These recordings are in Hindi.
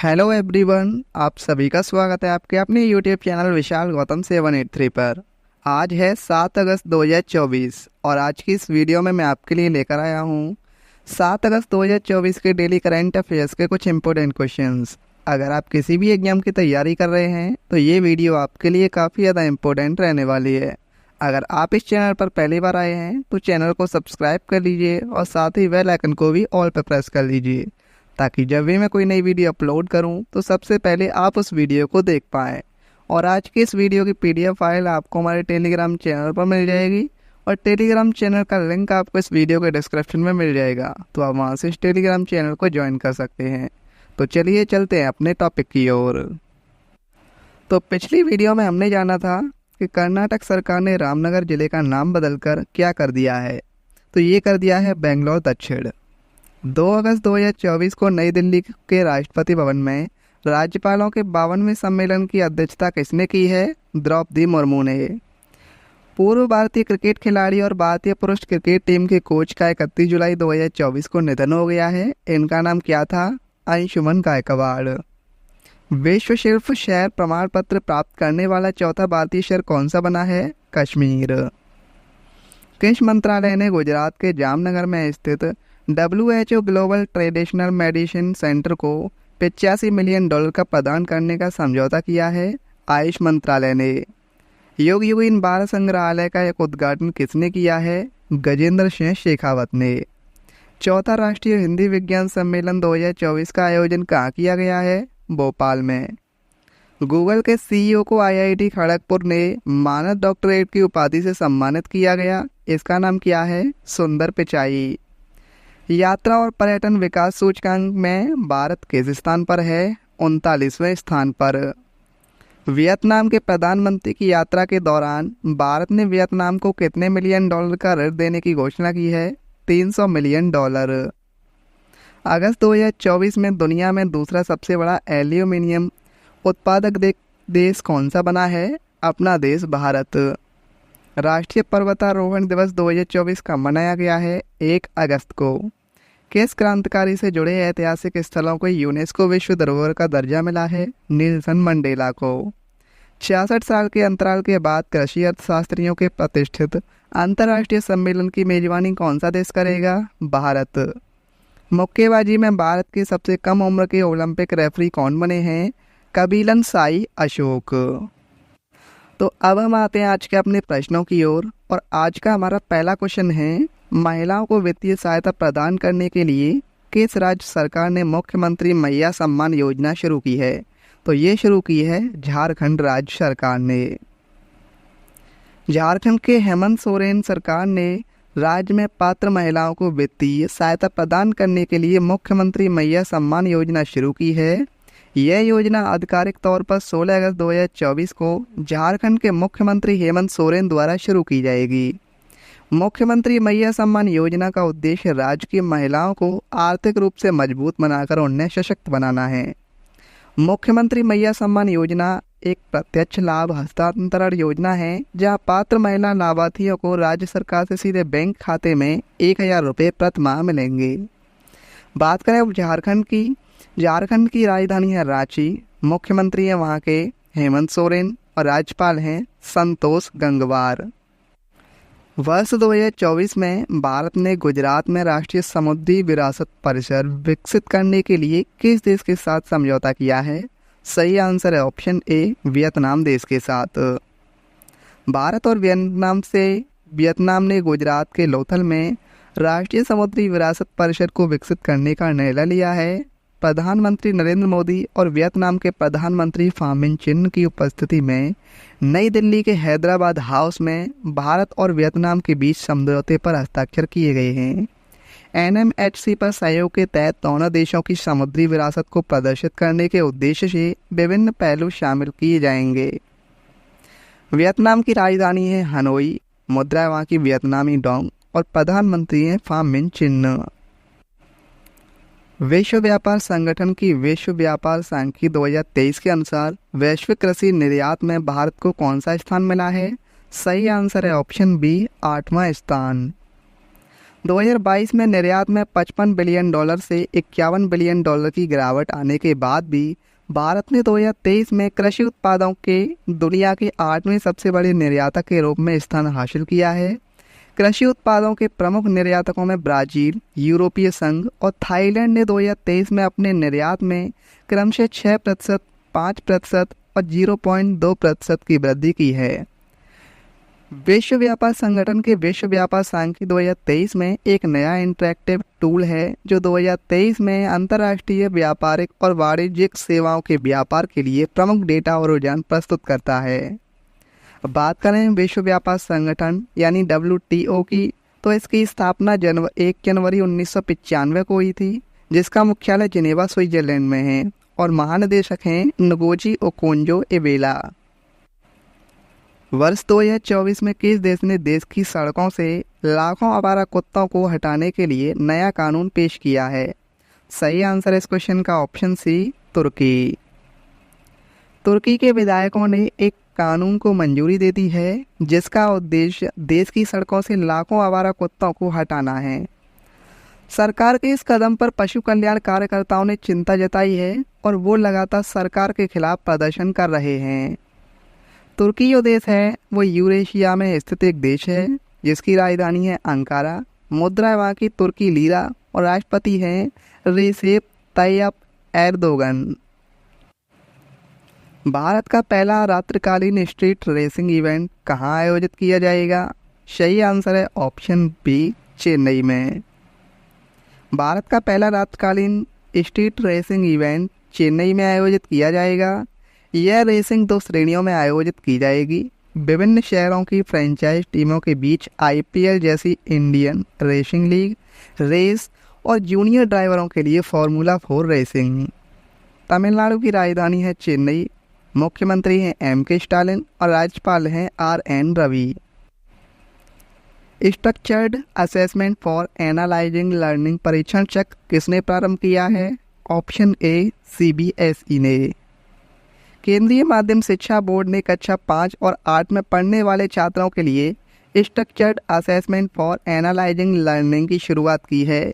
हेलो एवरीवन, आप सभी का स्वागत है आपके अपने यूट्यूब चैनल विशाल गौतम 783 पर। आज है 7 अगस्त 2024 और आज की इस वीडियो में मैं आपके लिए लेकर आया हूँ 7 अगस्त 2024 के डेली करंट अफेयर्स के कुछ इंपॉर्टेंट क्वेश्चंस। अगर आप किसी भी एग्जाम की तैयारी कर रहे हैं तो ये वीडियो आपके लिए काफ़ी ज़्यादा इम्पोर्टेंट रहने वाली है। अगर आप इस चैनल पर पहली बार आए हैं तो चैनल को सब्सक्राइब कर लीजिए और साथ ही बेल आइकन को भी ऑल पर प्रेस कर लीजिए, ताकि जब भी मैं कोई नई वीडियो अपलोड करूं तो सबसे पहले आप उस वीडियो को देख पाएँ। और आज की इस वीडियो की पीडीएफ फाइल आपको हमारे टेलीग्राम चैनल पर मिल जाएगी और टेलीग्राम चैनल का लिंक आपको इस वीडियो के डिस्क्रिप्शन में मिल जाएगा, तो आप वहां से इस टेलीग्राम चैनल को ज्वाइन कर सकते हैं। तो चलिए चलते हैं अपने टॉपिक की ओर। तो पिछली वीडियो में हमने जाना था कि कर्नाटक सरकार ने रामनगर जिले का नाम बदलकर क्या कर दिया है, तो ये कर दिया है बेंगलोर दक्षिण। 2 अगस्त 2024 को नई दिल्ली के राष्ट्रपति भवन में राज्यपालों के 52वें सम्मेलन की अध्यक्षता किसने की है? द्रौपदी मुर्मू ने। पूर्व भारतीय क्रिकेट खिलाड़ी और भारतीय पुरुष क्रिकेट टीम के कोच का 31 जुलाई 2024 को निधन हो गया है। इनका नाम क्या था? अंशुमन गायकवाड़। विश्व शिल्प शहर प्रमाण पत्र प्राप्त करने वाला चौथा भारतीय शहर कौन सा बना है? कश्मीर। किस मंत्रालय ने गुजरात के जामनगर में स्थित WHO global traditional medicine centre को $85 मिलियन का प्रदान करने का समझौता किया है? आयुष मंत्रालय ने। योग युगीन बाल संग्रहालय का एक उद्घाटन किसने किया है? गजेंद्र सिंह शेखावत ने। चौथा राष्ट्रीय हिंदी विज्ञान सम्मेलन 2024 का आयोजन कहाँ किया गया है? भोपाल में। गूगल के CEO को IIT खड़गपुर ने मानद डॉक्टरेट की उपाधि से सम्मानित किया गया। इसका नाम क्या है? सुंदर पिचाई। यात्रा और पर्यटन विकास सूचकांक में भारत किस स्थान पर है? 39वें स्थान पर। वियतनाम के प्रधानमंत्री की यात्रा के दौरान भारत ने वियतनाम को कितने मिलियन डॉलर का ऋण देने की घोषणा की है? $300 मिलियन। अगस्त 2024 में दुनिया में दूसरा सबसे बड़ा एल्यूमिनियम उत्पादक देश कौन सा बना है? अपना देश भारत। राष्ट्रीय पर्वतारोहण दिवस 2024 का मनाया गया है 1 अगस्त को। किस क्रांतिकारी से जुड़े ऐतिहासिक स्थलों को यूनेस्को विश्व धरोहर का दर्जा मिला है? नेल्सन मंडेला को। 66 साल के अंतराल के बाद कृषि अर्थशास्त्रियों के प्रतिष्ठित अंतर्राष्ट्रीय सम्मेलन की मेजबानी कौन सा देश करेगा? भारत। मुक्केबाजी में भारत की सबसे कम उम्र के ओलंपिक रेफरी कौन बने हैं? कबीलन साई अशोक। तो अब हम आते हैं आज के अपने प्रश्नों की ओर और आज का हमारा पहला क्वेश्चन है, महिलाओं को वित्तीय सहायता प्रदान करने के लिए किस राज्य सरकार ने मुख्यमंत्री मैया सम्मान योजना शुरू की है? तो ये शुरू की है झारखंड राज्य सरकार ने। झारखंड के हेमंत सोरेन सरकार ने राज्य में पात्र महिलाओं को वित्तीय सहायता प्रदान करने के लिए मुख्यमंत्री मैया सम्मान योजना शुरू की है। यह योजना आधिकारिक तौर पर 16 अगस्त 2024 को झारखंड के मुख्यमंत्री हेमंत सोरेन द्वारा शुरू की जाएगी। मुख्यमंत्री मैया सम्मान योजना का उद्देश्य राज्य की महिलाओं को आर्थिक रूप से मजबूत बनाकर उन्हें सशक्त बनाना है। मुख्यमंत्री मैया सम्मान योजना एक प्रत्यक्ष लाभ हस्तांतरण योजना है, जहां पात्र महिला लाभार्थियों को राज्य सरकार से सीधे बैंक खाते में 1000 रुपये प्रति माह मिलेंगे। बात करें अब झारखंड की राजधानी है रांची। मुख्यमंत्री है वहां के हेमंत सोरेन और राज्यपाल हैं संतोष गंगवार। वर्ष 2024 में भारत ने गुजरात में राष्ट्रीय समुद्री विरासत परिसर विकसित करने के लिए किस देश के साथ समझौता किया है? सही आंसर है ऑप्शन ए, वियतनाम देश के साथ। भारत और वियतनाम ने गुजरात के लोथल में राष्ट्रीय समुद्री विरासत परिषद को विकसित करने का निर्णय लिया है। प्रधानमंत्री नरेंद्र मोदी और वियतनाम के प्रधानमंत्री फाम मिन चिन की उपस्थिति में नई दिल्ली के हैदराबाद हाउस में भारत और वियतनाम के बीच समझौते पर हस्ताक्षर किए गए हैं। NMHC पर सहयोग के तहत दोनों देशों की समुद्री विरासत को प्रदर्शित करने के उद्देश्य से विभिन्न पहलू शामिल किए जाएंगे। वियतनाम की राजधानी है हनोई, मुद्रा वहाँ की वियतनामी डोंग और प्रधानमंत्री हैं फाम मिन चिन। विश्व व्यापार संगठन की विश्व व्यापार सांख्यिकी 2023 के अनुसार वैश्विक कृषि निर्यात में भारत को कौन सा स्थान मिला है? सही आंसर है ऑप्शन बी, 8वां स्थान। 2022 में निर्यात में $55 बिलियन से $51 बिलियन की गिरावट आने के बाद भी भारत ने 2023 में कृषि उत्पादों के दुनिया के 8वें सबसे बड़े निर्यातक के रूप में स्थान हासिल किया है। कृषि उत्पादों के प्रमुख निर्यातकों में ब्राज़ील, यूरोपीय संघ और थाईलैंड ने 2023 में अपने निर्यात में क्रमशः 6%, 5% और 0.2% की वृद्धि की है। विश्व व्यापार संगठन के विश्व व्यापार सांख्यिकी 2023 में एक नया इंटरैक्टिव टूल है जो 2023 में अंतर्राष्ट्रीय व्यापारिक और वाणिज्यिक सेवाओं के व्यापार के लिए प्रमुख डेटा और रुझान प्रस्तुत करता है। अब बात करें विश्व व्यापार संगठन यानी WTO की, तो इसकी स्थापना 1 जनवरी 1995 को हुई थी, जिसका मुख्यालय जिनेवा, स्विट्जरलैंड में है और महानिदेशक हैं नगोजी ओकोंजो-इवेला। वर्ष 2024 में किस देश ने देश की सड़कों से लाखों आवारा कुत्तों को हटाने के लिए नया कानून पेश किया है? सही आंसर इस क्वेश्चन का ऑप्शन सी, तुर्की। तुर्की के विधायकों ने एक कानून को मंजूरी दे दी है जिसका उद्देश्य देश की सड़कों से लाखों आवारा कुत्तों को हटाना है। सरकार के इस कदम पर पशु कल्याण कार्यकर्ताओं ने चिंता जताई है और वो लगातार सरकार के खिलाफ प्रदर्शन कर रहे हैं। तुर्की जो देश है वो यूरेशिया में स्थित एक देश है जिसकी राजधानी है अंकारा, मुद्रा वहाँ की तुर्की लीरा और राष्ट्रपति हैं रेसेप तैयप एर्दोगन। भारत का पहला रात्रिकालीन स्ट्रीट रेसिंग इवेंट कहाँ आयोजित किया जाएगा? सही आंसर है ऑप्शन बी, चेन्नई में। भारत का पहला रात्रिकालीन स्ट्रीट रेसिंग इवेंट चेन्नई में आयोजित किया जाएगा। यह रेसिंग 2 श्रेणियों में आयोजित की जाएगी। विभिन्न शहरों की फ्रेंचाइज टीमों के बीच IPL जैसी इंडियन रेसिंग लीग रेस और जूनियर ड्राइवरों के लिए फार्मूला 4 रेसिंग। तमिलनाडु की राजधानी है चेन्नई, मुख्यमंत्री हैं M.K. स्टालिन और राज्यपाल हैं R.N. Ravi. Structured assessment for analysing learning परीक्षण चक्र किसने प्रारंभ किया है? ऑप्शन ए, CBSE ने। केंद्रीय माध्यमिक शिक्षा बोर्ड ने कक्षा 5 और 8 में पढ़ने वाले छात्रों के लिए structured assessment for analysing learning की शुरुआत की है।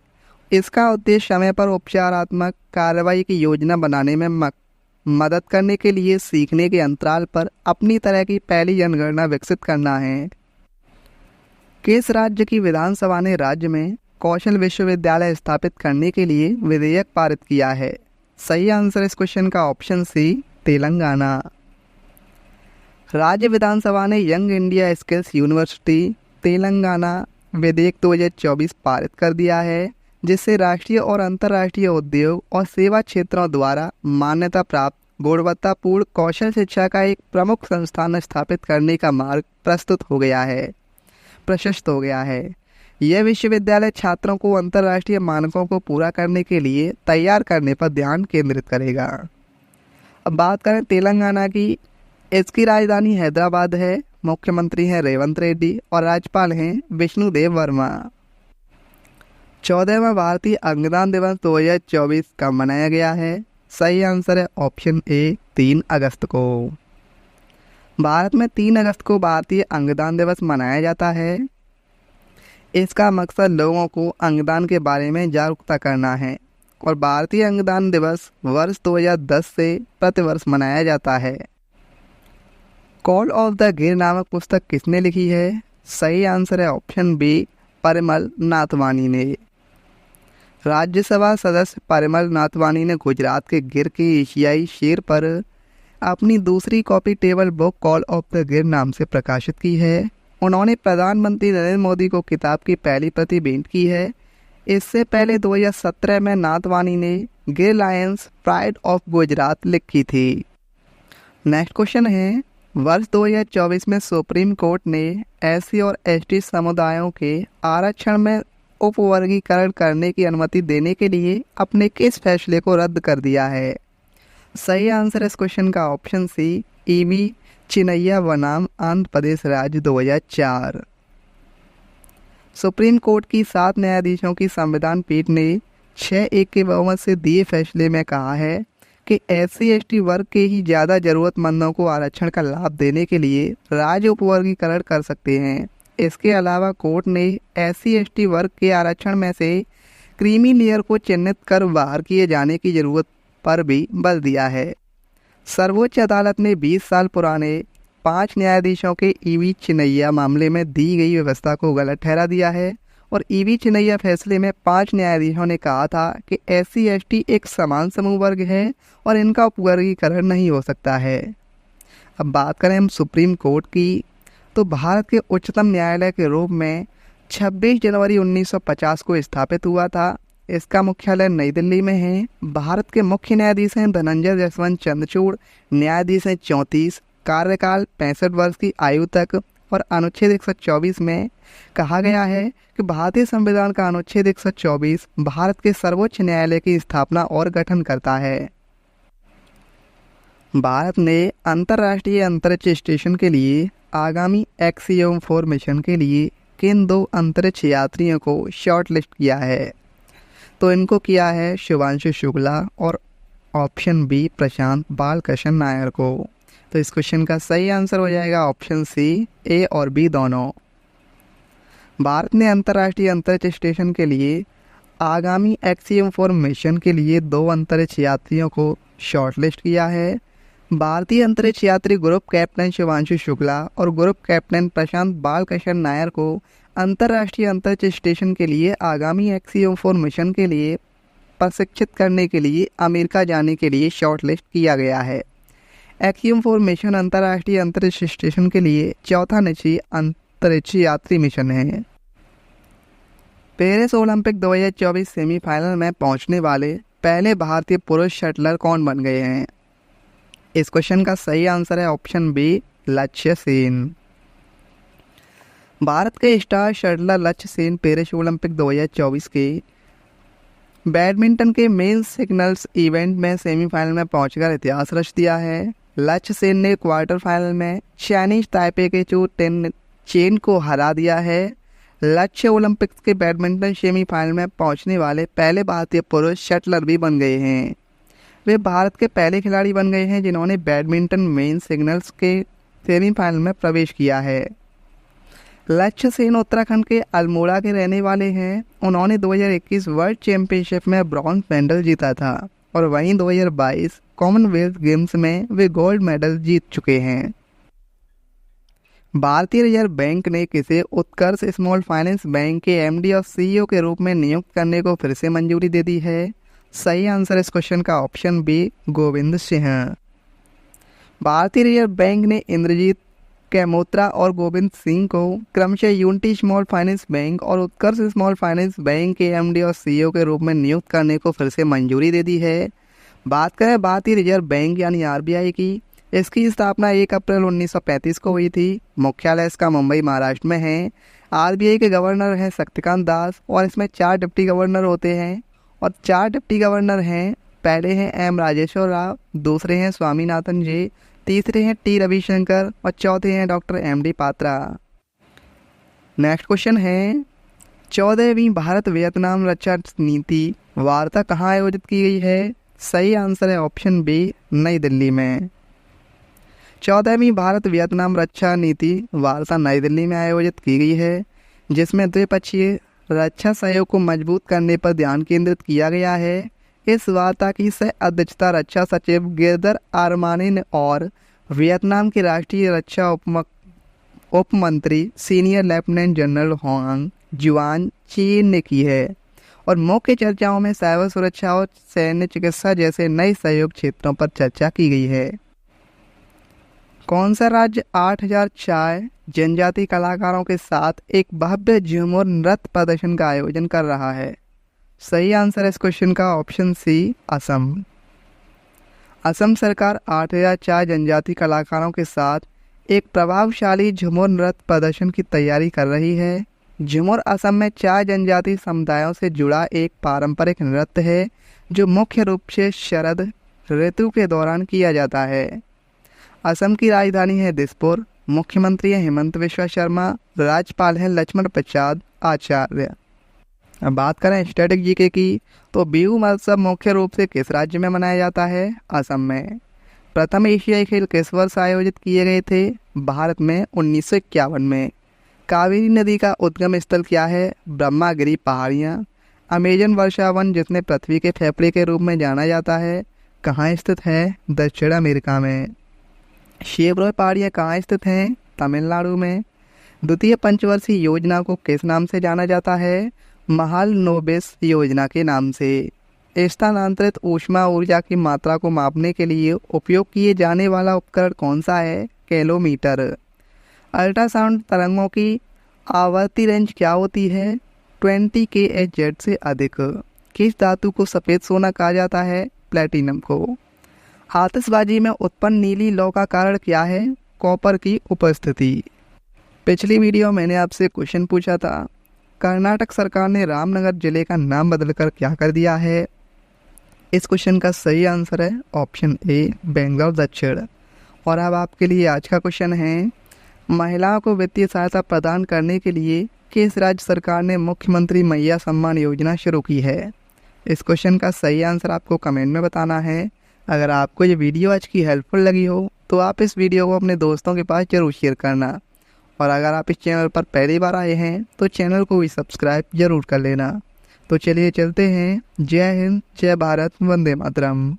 इसका उद्देश्य समय पर उपचारात्मक कार्रवाई की योजना बनाने में मदद करने के लिए सीखने के अंतराल पर अपनी तरह की पहली जनगणना विकसित करना है। किस राज्य की विधानसभा ने राज्य में कौशल विश्वविद्यालय स्थापित करने के लिए विधेयक पारित किया है? सही आंसर इस क्वेश्चन का ऑप्शन सी, तेलंगाना। राज्य विधानसभा ने young India skills university Telangana विधेयक 2024 पारित कर दिया है, जिससे राष्ट्रीय और अंतर्राष्ट्रीय उद्योग और सेवा क्षेत्रों द्वारा मान्यता प्राप्त गुणवत्तापूर्ण कौशल शिक्षा का एक प्रमुख संस्थान स्थापित करने का मार्ग प्रशस्त हो गया है। यह विश्वविद्यालय छात्रों को अंतर्राष्ट्रीय मानकों को पूरा करने के लिए तैयार करने पर ध्यान केंद्रित करेगा। अब बात करें तेलंगाना की, इसकी राजधानी हैदराबाद है, मुख्यमंत्री हैं रेवंत रेड्डी और राज्यपाल हैं विष्णुदेव वर्मा। 14वां भारतीय अंगदान दिवस 2024 कब मनाया गया है? सही आंसर है ऑप्शन ए, 3 अगस्त को। भारत में 3 अगस्त को भारतीय अंगदान दिवस मनाया जाता है। इसका मकसद लोगों को अंगदान के बारे में जागरूकता करना है और भारतीय अंगदान दिवस वर्ष 2010 से प्रतिवर्ष मनाया जाता है। कॉल ऑफ द गिर नामक पुस्तक किसने लिखी है? सही आंसर है ऑप्शन बी, परिमल नाथवानी ने। राज्यसभा सदस्य परिमल नाथवानी ने गुजरात के गिर के एशियाई शेर पर अपनी दूसरी copy table book call of the गिर नाम से प्रकाशित की है। उन्होंने प्रधानमंत्री नरेंद्र मोदी को किताब की पहली प्रति भेंट की है। इससे पहले 2017 में नाथवानी ने गिर लायंस प्राइड ऑफ गुजरात लिखी थी। नेक्स्ट क्वेश्चन है, वर्ष 2024 में सुप्रीम कोर्ट ने SC और ST समुदायों के आरक्षण में उपवर्गीकरण करने की अनुमति देने के लिए अपने किस फैसले को रद्द कर दिया है? सही आंसर इस क्वेश्चन का ऑप्शन सी, EB चिनैया बनाम आंध्र प्रदेश राज्य 2004। सुप्रीम कोर्ट की 7 न्यायाधीशों की संविधान पीठ ने 6-1 के बहुमत से दिए फैसले में कहा है कि SC ST वर्ग के ही ज़्यादा ज़रूरतमंदों को आरक्षण का लाभ देने के लिए राज्य उपवर्गीकरण कर सकते हैं। इसके अलावा कोर्ट ने SC/ST वर्ग के आरक्षण में से क्रीमी लेयर को चिन्हित कर बाहर किए जाने की जरूरत पर भी बल दिया है। सर्वोच्च अदालत ने 20 साल पुराने 5 न्यायाधीशों के EV चिन्नैया मामले में दी गई व्यवस्था को गलत ठहरा दिया है और EV चिन्नैया फैसले में 5 न्यायाधीशों ने कहा था कि SC/ST एक समान समूह वर्ग है और इनका उपवर्गीकरण नहीं हो सकता है। अब बात करें हम सुप्रीम कोर्ट की, तो भारत के उच्चतम न्यायालय के रूप में 26 जनवरी 1950 को स्थापित हुआ था। इसका मुख्यालय नई दिल्ली में है। भारत के मुख्य न्यायाधीश हैं धनंजय जसवंत चंद्रचूड़। न्यायाधीश हैं 34, कार्यकाल 65 वर्ष की आयु तक। और अनुच्छेद 124 में कहा गया है कि भारतीय संविधान का अनुच्छेद 124 भारत के सर्वोच्च न्यायालय की स्थापना और गठन करता है। भारत ने अंतर्राष्ट्रीय अंतरिक्ष स्टेशन के लिए आगामी Axiom-4 मिशन के लिए किन 2 अंतरिक्ष यात्रियों को शॉर्टलिस्ट किया है? तो इनको किया है शुभांशु शुक्ला और ऑप्शन बी प्रशांत बालकृष्ण नायर को। तो इस क्वेश्चन का सही आंसर हो जाएगा ऑप्शन सी, ए और बी दोनों। भारत ने अंतर्राष्ट्रीय अंतरिक्ष स्टेशन के लिए आगामी Axiom-4 मिशन के लिए 2 अंतरिक्ष यात्रियों को शॉर्टलिस्ट किया है। भारतीय अंतरिक्ष यात्री ग्रुप कैप्टन शुभांशु शुक्ला और ग्रुप कैप्टन प्रशांत बालकृष्ण नायर को अंतर्राष्ट्रीय अंतरिक्ष स्टेशन के लिए आगामी Axiom-4 मिशन के लिए प्रशिक्षित करने के लिए अमेरिका जाने के लिए शॉर्टलिस्ट किया गया है। Axiom-4 मिशन अंतर्राष्ट्रीय अंतरिक्ष स्टेशन के लिए चौथा निजी अंतरिक्ष यात्री मिशन है। पेरिस ओलंपिक 2024 सेमीफाइनल में पहुंचने वाले पहले भारतीय पुरुष शटलर कौन बन गए हैं? इस क्वेश्चन का सही आंसर है ऑप्शन बी, लक्ष्य सेन। भारत के स्टार शटलर लक्ष्य सेन पेरिस ओलंपिक 2024 के बैडमिंटन के मेंस सिंगल्स इवेंट में सेमीफाइनल में पहुंचकर इतिहास रच दिया है। लक्ष्य सेन ने क्वार्टर फाइनल में चाइनीज ताइपे के चू टेन चेन को हरा दिया है। लक्ष्य ओलंपिक्स के बैडमिंटन सेमीफाइनल में पहुंचने वाले पहले भारतीय पुरुष शटलर भी बन गए हैं। वे भारत के पहले खिलाड़ी बन गए हैं जिन्होंने बैडमिंटन मेन सिंगल्स के सेमीफाइनल में प्रवेश किया है। लक्ष्य सेन उत्तराखंड के अल्मोड़ा के रहने वाले हैं। उन्होंने 2021 वर्ल्ड चैंपियनशिप में ब्रॉन्ज मेडल जीता था और वहीं 2022 कॉमनवेल्थ गेम्स में वे गोल्ड मेडल जीत चुके हैं। भारतीय रिजर्व बैंक ने किसे उत्कर्ष स्मॉल फाइनेंस बैंक के MD और CEO के रूप में नियुक्त करने को फिर से मंजूरी दे दी है? सही आंसर इस क्वेश्चन का ऑप्शन बी, गोविंद सिंह। भारतीय रिजर्व बैंक ने इंद्रजीत कैमोत्रा और गोविंद सिंह को क्रमशः यूनिटी स्मॉल फाइनेंस बैंक और उत्कर्ष स्मॉल फाइनेंस बैंक के MD और CEO के रूप में नियुक्त करने को फिर से मंजूरी दे दी है। बात करें भारतीय रिजर्व बैंक यानी RBI की, इसकी स्थापना 1 अप्रैल 1935 को हुई थी। मुख्यालय इसका मुंबई महाराष्ट्र में है। RBI के गवर्नर हैं शक्तिकांत दास और इसमें 4 डिप्टी गवर्नर होते हैं और 4 डिप्टी गवर्नर हैं। पहले हैं M राजेश्वर राव, दूसरे हैं स्वामीनाथन जी, तीसरे हैं T रविशंकर और चौथे हैं doctor MD Patra. Next question है 14वीं भारत वियतनाम रक्षा नीति वार्ता कहाँ आयोजित की गई है? सही आंसर है ऑप्शन बी, नई दिल्ली में। 14वीं भारत वियतनाम रक्षा नीति वार्ता नई दिल्ली में आयोजित की गई है, जिसमें द्विपक्षीय रक्षा सहयोग को मजबूत करने पर ध्यान केंद्रित किया गया है। इस वार्ता की सह अध्यक्षता रक्षा सचिव गिरधर आरमाने और वियतनाम के राष्ट्रीय रक्षा उप मंत्री सीनियर लेफ्टिनेंट जनरल होंग जुआन चीन ने की है और मुख्य चर्चाओं में साइबर सुरक्षा और सैन्य चिकित्सा जैसे नए सहयोग क्षेत्रों पर चर्चा की गई है। कौन सा राज्य 8004 जनजाति कलाकारों के साथ एक भव्य झूमर नृत्य प्रदर्शन का आयोजन कर रहा है? सही आंसर है इस क्वेश्चन का ऑप्शन सी, असम। असम सरकार 8004 जनजाति कलाकारों के साथ एक प्रभावशाली झूमर नृत्य प्रदर्शन की तैयारी कर रही है। झूमर असम में 4 जनजाति समुदायों से जुड़ा एक पारंपरिक नृत्य है जो मुख्य रूप से शरद ऋतु के दौरान किया जाता है। असम की राजधानी है दिसपुर। मुख्यमंत्री हैं हेमंत बिस्वा शर्मा। राज्यपाल हैं लक्ष्मण प्रसाद आचार्य। अब बात करें स्टैटिक जीके की, तो बिहू महोत्सव मुख्य रूप से किस राज्य में मनाया जाता है? असम में। प्रथम एशियाई खेल किस वर्ष आयोजित किए गए थे? भारत में 1951 में। कावेरी नदी का उद्गम स्थल क्या है? ब्रह्मागिरी पहाड़ियाँ। अमेजन वर्षा वन जिसने पृथ्वी के फेफड़े के रूप में जाना जाता है, कहाँ स्थित है? दक्षिण अमेरिका में। शेवरॉय पहाड़ियाँ कहाँ स्थित हैं? तमिलनाडु में। द्वितीय पंचवर्षीय योजना को किस नाम से जाना जाता है? महालनोबिस योजना के नाम से। स्थानांतरित ऊष्मा ऊर्जा की मात्रा को मापने के लिए उपयोग किए जाने वाला उपकरण कौन सा है? कैलोमीटर। अल्ट्रासाउंड तरंगों की आवर्ती रेंज क्या होती है? 20 kHz से अधिक। किस धातु को सफ़ेद सोना कहा जाता है? प्लेटिनम को। आतिशबाजी में उत्पन्न नीली लौ का कारण क्या है? कॉपर की उपस्थिति। पिछली वीडियो मैंने आपसे क्वेश्चन पूछा था, कर्नाटक सरकार ने रामनगर जिले का नाम बदलकर क्या कर दिया है? इस क्वेश्चन का सही आंसर है ऑप्शन ए, बेंगलोर दक्षिण। और अब आपके लिए आज का क्वेश्चन है, महिलाओं को वित्तीय सहायता प्रदान करने के लिए किस राज्य सरकार ने मुख्यमंत्री मैया सम्मान योजना शुरू की है? इस क्वेश्चन का सही आंसर आपको कमेंट में बताना है। अगर आपको ये वीडियो आज की हेल्पफुल लगी हो तो आप इस वीडियो को अपने दोस्तों के पास ज़रूर शेयर करना। और अगर आप इस चैनल पर पहली बार आए हैं तो चैनल को भी सब्सक्राइब जरूर कर लेना। तो चलिए चलते हैं। जय हिंद, जय भारत, वंदे मातरम।